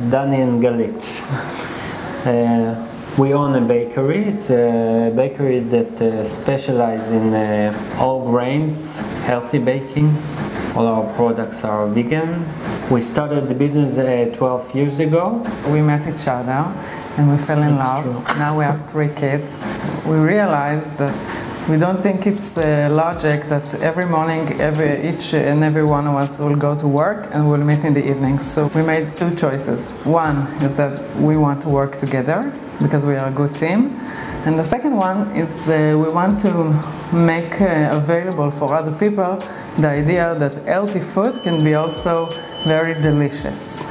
Dani and Galit. We own a bakery. It's a bakery that specializes in all grains, healthy baking. All our products are vegan. We started the business 12 years ago. We met each other and we fell in love. True. Now we have 3 kids. We realized that we don't think it's logic that every morning each and every one of us will go to work and we'll meet in the evening. So we made 2 choices. One is that we want to work together because we are a good team. And the second one is we want to make available for other people the idea that healthy food can be also very delicious.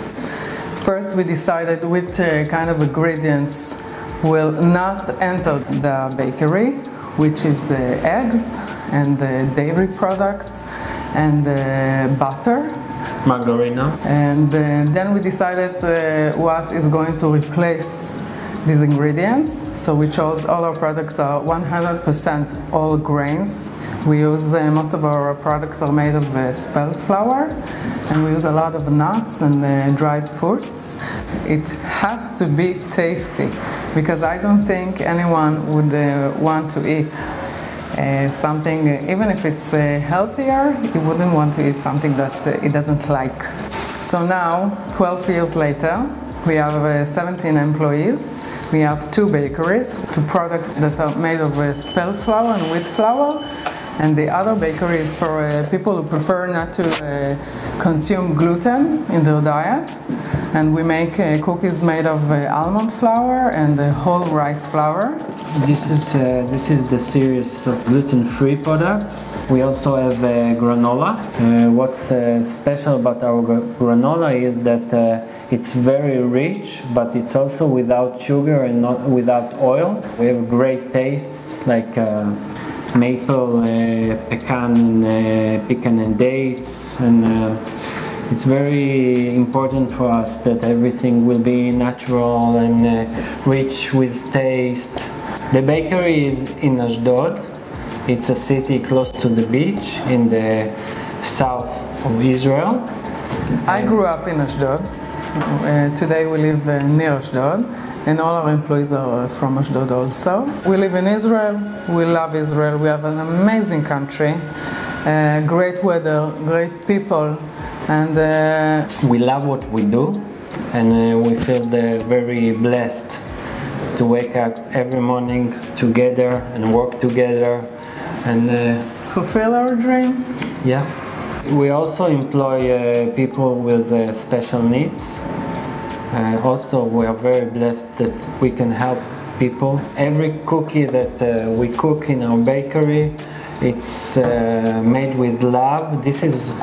First, we decided which kind of ingredients will not enter the bakery, which is eggs and dairy products and butter. Margarina. And then we decided what is going to replace these ingredients. So we chose all our products are 100% all grains. We use most of our products are made of spelt flour, and we use a lot of nuts and dried fruits. It has to be tasty because I don't think anyone would want to eat something, even if it's healthier, he wouldn't want to eat something that he doesn't like. So now, 12 years later, we have 17 employees. We have 2 bakeries, 2 products that are made of spelt flour and wheat flour, and the other bakery is for people who prefer not to consume gluten in their diet. And we make cookies made of almond flour and whole rice flour. This is the series of gluten-free products. We also have granola. What's special about our granola is that it's very rich, but it's also without sugar and not without oil. We have great tastes like maple, pecan and dates, and it's very important for us that everything will be natural and rich with taste. The bakery is in Ashdod. It's a city close to the beach in the south of Israel. I grew up in Ashdod. Today we live near Ashdod, and all our employees are from Ashdod also. We live in Israel. We love Israel. We have an amazing country, great weather, great people, and we love what we do, and we feel very blessed to wake up every morning together and work together and fulfill our dream. Yeah. We also employ people with special needs. Also, we are very blessed that we can help people. Every cookie that we cook in our bakery, it's made with love. This is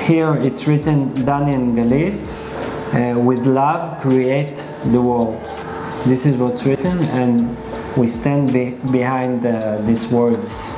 here. It's written Dani and Galit. With love, create the world. This is what's written, and we stand behind these words.